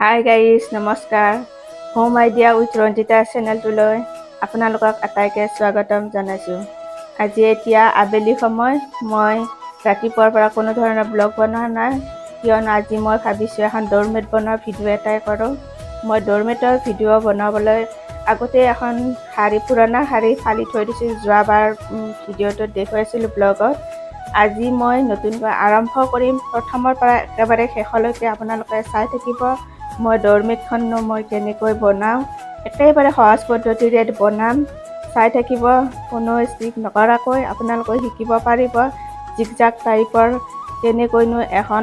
Hi guys নমস্কাৰ home idea with Ranjita চেনেলটোলৈ আপোনালোকক আটাইকে স্বাগতম জনাইছোঁ। আজি এতিয়া আবেলি সময় মই ৰাতিপুৱাৰ পৰা কোনো ধৰণৰ ব্লগ বনোৱা নাই, কিয়নো আজি মই ভাবিছোঁ এখন ড'ৰমেট বনোৱাৰ ভিডিঅ' এটাই কৰোঁ। মই ড'ৰমেটৰ ভিডিঅ' বনাবলৈ আগতে এখন পুৰণা শাৰী ফালি থৈ দিছোঁ। যোৱাবাৰ ভিডিঅ'টোত দেখুৱাইছিলোঁ ব্লগত। আজি মই নতুনকৈ আৰম্ভ কৰিম। প্ৰথমৰ পৰা একেবাৰে শেষলৈকে আপোনালোকে চাই থাকিব। মই ড'ৰমেটখননো মই কেনেকৈ বনাওঁ, একেবাৰে সহজ পদ্ধতিৰে বনাম, চাই থাকিব। কোনো স্কিপ নকৰাকৈ আপোনালোকে শিকিব পাৰিব। জিগজাগ টাইপৰ কেনেকৈনো এখন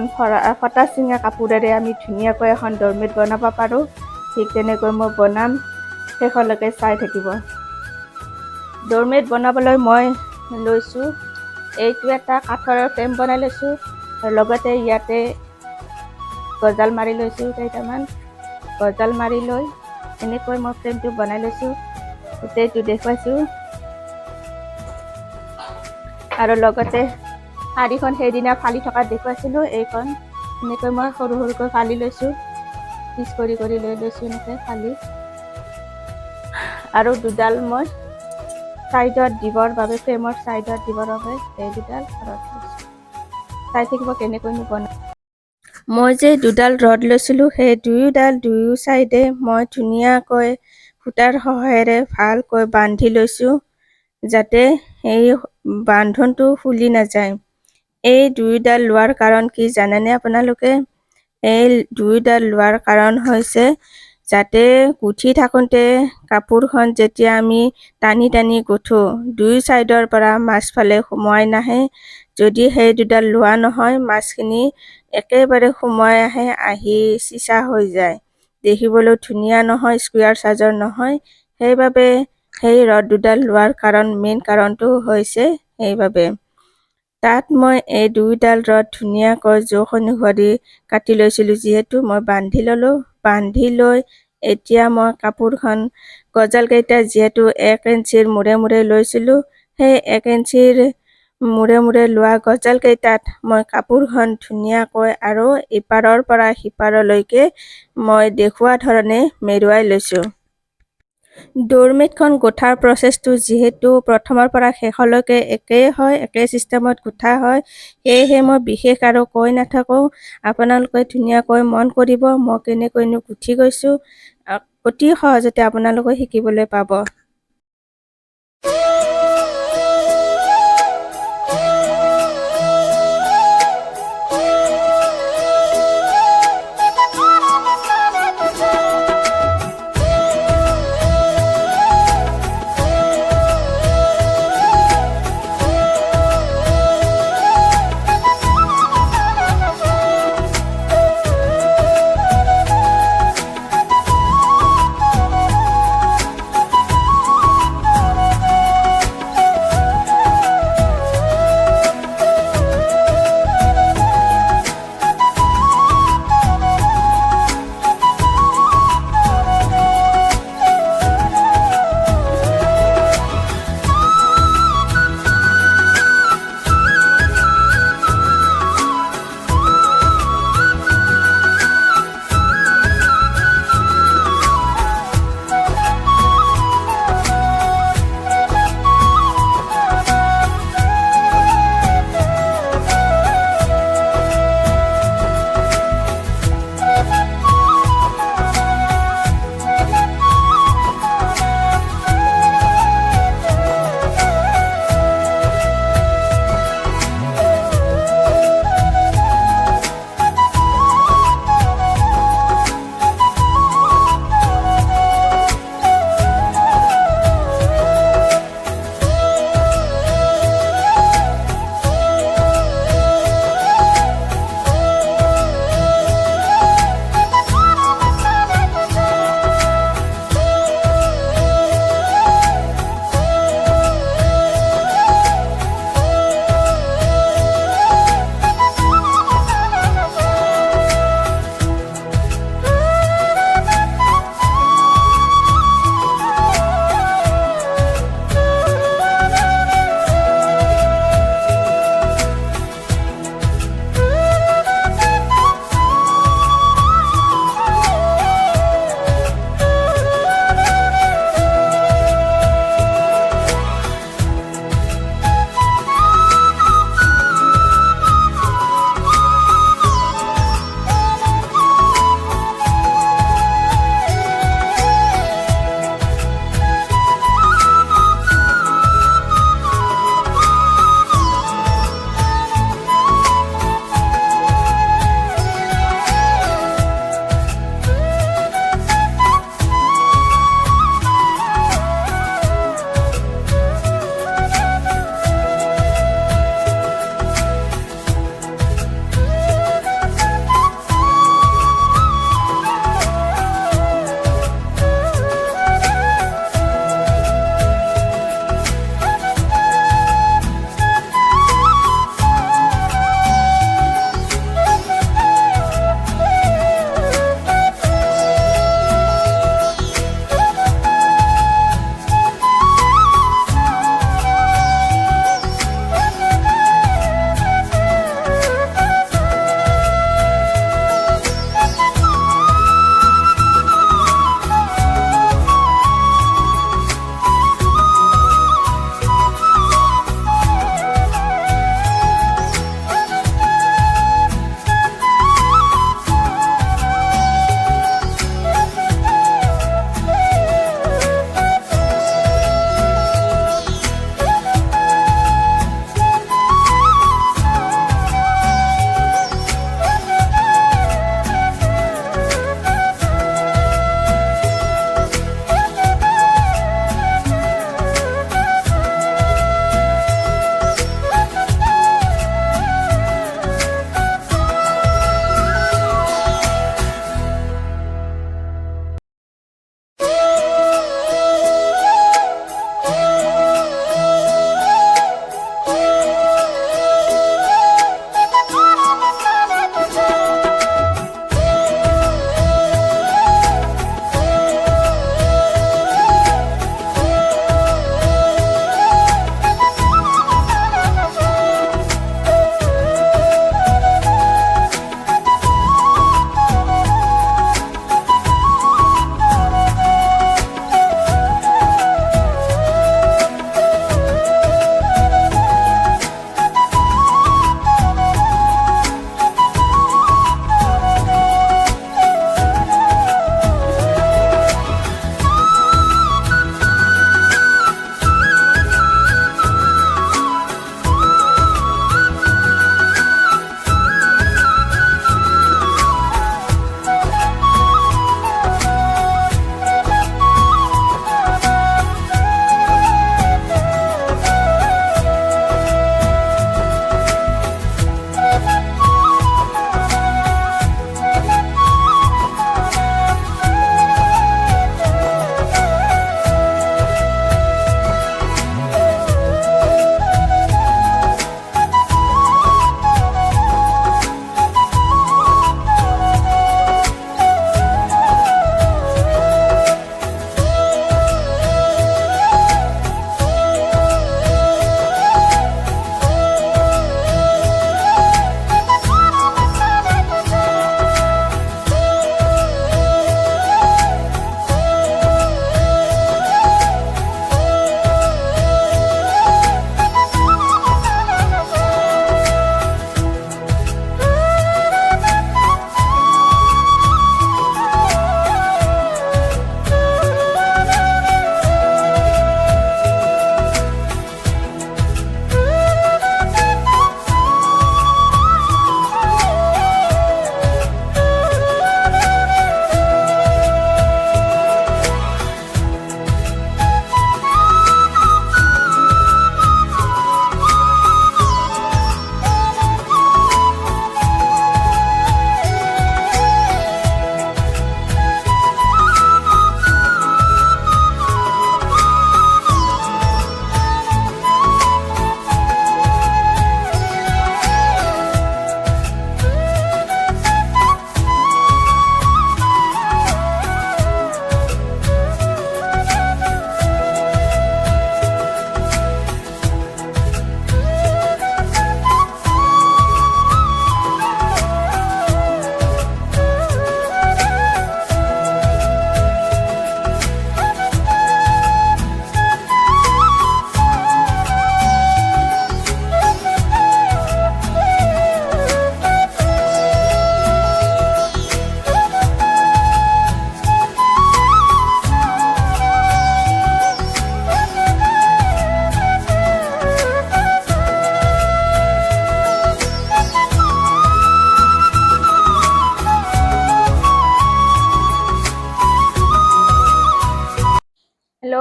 ফটা চিঙা কাপোৰেৰে আমি ধুনীয়াকৈ এখন ড'ৰমেট বনাব পাৰোঁ, ঠিক তেনেকৈ মই বনাম, শেষলৈকে চাই থাকিব। ড'ৰমেট বনাবলৈ মই লৈছোঁ, এইটো এটা কাঠৰ ফ্ৰেম বনাই লৈছোঁ, লগতে ইয়াতে গজাল মাৰি লৈছোঁ, কেইটামান গজাল মাৰি লৈ এনেকৈ মই ফ্ৰেমটো বনাই লৈছোঁ। গোটেইটো দেখুৱাইছোঁ। আৰু লগতে শাৰীখন সেইদিনা ফালি থকা দেখুৱাইছিলোঁ, এইখন এনেকৈ মই সৰু সৰুকৈ ফালি লৈছোঁ, পিচ কৰি কৰি লৈ লৈছোঁ এনেকৈ ফালি। আৰু দুডাল মই ছাইডত দিবৰ বাবে, ফ্ৰেমৰ ছাইডত দিবৰ বাবে এই দুডাল ৰড লৈছোঁ। চাই থাকিব কেনেকৈনো বনাওঁ। মই যে দুডাল ৰড লৈছিলোঁ, সেই দুয়ো চাইডে মই ধুনীয়াকৈ সূতাৰ সহায়েৰে ভালকৈ বান্ধি লৈছোঁ, যাতে এই বান্ধনটো খুলি নাযায়। এই দুয়োডাল লোৱাৰ কাৰণ কি জানেনে আপোনালোকে? এই দুয়োডাল লোৱাৰ কাৰণ হৈছে যাতে গুঠি থাকোঁতে কাপোৰখন যেতিয়া আমি টানি টানি গুঠোঁ, দুই চাইডৰ পৰা মাছফালে সোমোৱাই নাহে। যদি সেই দুডাল লোৱা নহয়, মাছখিনি একেবাৰে সোমাই আহি চিচা হৈ যায়, দেখিবলৈ ধুনীয়া নহয়, স্কুৱাৰ চাইজৰ নহয়। সেইবাবে সেই ৰড দুডাল লোৱাৰ মেইন কাৰণটো হৈছে সেইবাবে। তাত মই এই দুইডাল ৰড ধুনীয়াকৈ জোখ অনুসৰি কাটি লৈছিলোঁ, যিহেতু মই বান্ধি ল'লোঁ। বান্ধি লৈ এতিয়া মই কাপোৰখন গজালকেইটা যিহেতু 1 ইঞ্চিৰ মূৰে মূৰে লৈছিলোঁ, সেই 1 ইঞ্চিৰ মূৰে মূৰে লোৱা গজালকেইটাত মই কাপোৰখন ধুনীয়াকৈ আৰু ইপাৰৰ পৰা সিপাৰলৈকে মই দেখুওৱা ধৰণে মেৰুৱাই লৈছোঁ। ড'ৰমেটখন গোঠাৰ প্ৰচেছটো যিহেতু প্ৰথমৰ পৰা শেষলৈকে একেই হয়, একে চিষ্টেমত গোঠা হয়, সেয়েহে মই বিশেষ আৰু কৈ নাথাকোঁ। আপোনালোকে ধুনীয়াকৈ মন কৰিব মই কেনেকৈনো গুঠি গৈছোঁ। অতি সহজতে আপোনালোকে শিকিবলৈ পাব।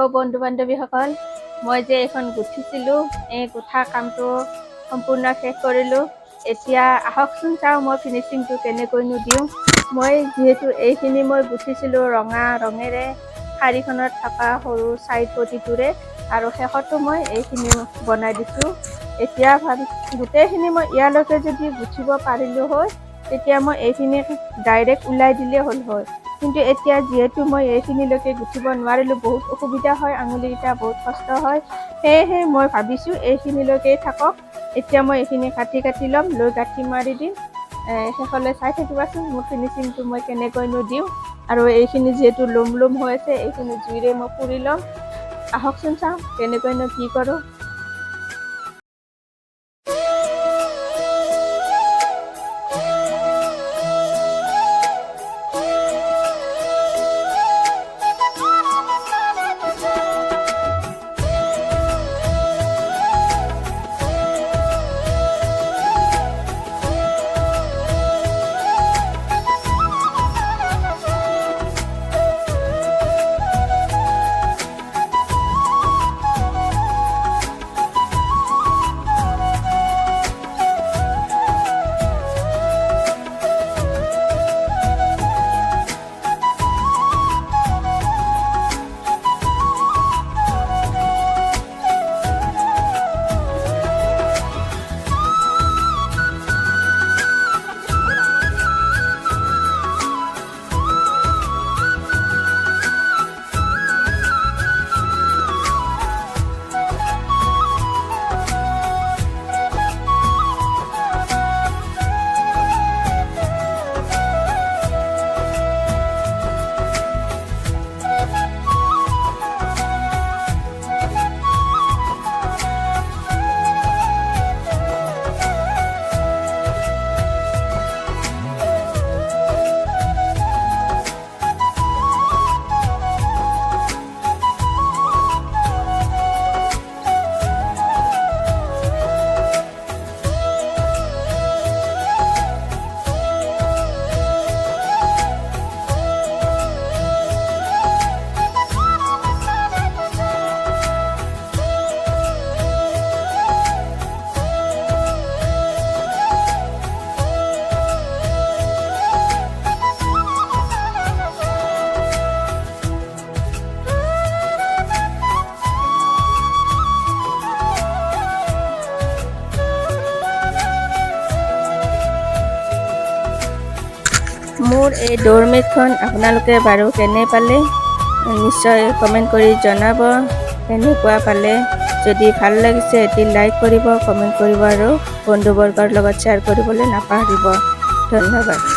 হেল্ল' বন্ধু বান্ধৱীসকল, মই যে এইখন গুঠিছিলোঁ, এই গুঠা কামটো সম্পূৰ্ণ শেষ কৰিলোঁ। এতিয়া আহকচোন চাওঁ মই ফিনিচিংটো কেনেকৈনো দিওঁ। মই যিহেতু এইখিনি মই গুঠিছিলোঁ ৰঙা ৰঙেৰে, শাৰীখনত থকা সৰু ছাইড পটিটোৰে, আৰু শেষতো মই এইখিনি বনাই দিছোঁ। এতিয়া গোটেইখিনি মই ইয়ালৈকে যদি গুঠিব পাৰিলোঁ হয়, তেতিয়া মই এইখিনি ডাইৰেক্ট ওলাই দিলেই হ'ল হয়। কিন্তু এতিয়া যিহেতু মই এইখিনিলৈকে গুঠিব নোৱাৰিলোঁ, বহুত অসুবিধা হয়, আঙুলিকেইটা বহুত কষ্ট হয়, সেয়েহে মই ভাবিছোঁ এইখিনিলৈকেই থাকক। এতিয়া মই এইখিনি কাটি ল'ম, লৈ গাঁঠি মাৰি দিম। শেষলৈ চাই থাকিবাচোন মোৰ ফিনিচিংটো মই কেনেকৈনো দিওঁ। আৰু এইখিনি যিহেতু লোম হৈ আছে, এইখিনি জুইৰে মই পুৰি ল'ম। আহকচোন চাওঁ কেনেকৈনো কি কৰোঁ। মোৰ এই ড'ৰমেটখন আপোনালোকে বাৰু কেনে পালে নিশ্চয় কমেণ্ট কৰি জনাব। কেনেকুৱা পালে, যদি ভাল লাগিছে এটি লাইক কৰিব, কমেণ্ট কৰিব আৰু বন্ধুবৰ্গৰ লগত শ্বেয়াৰ কৰিবলৈ নাপাহৰিব। ধন্যবাদ।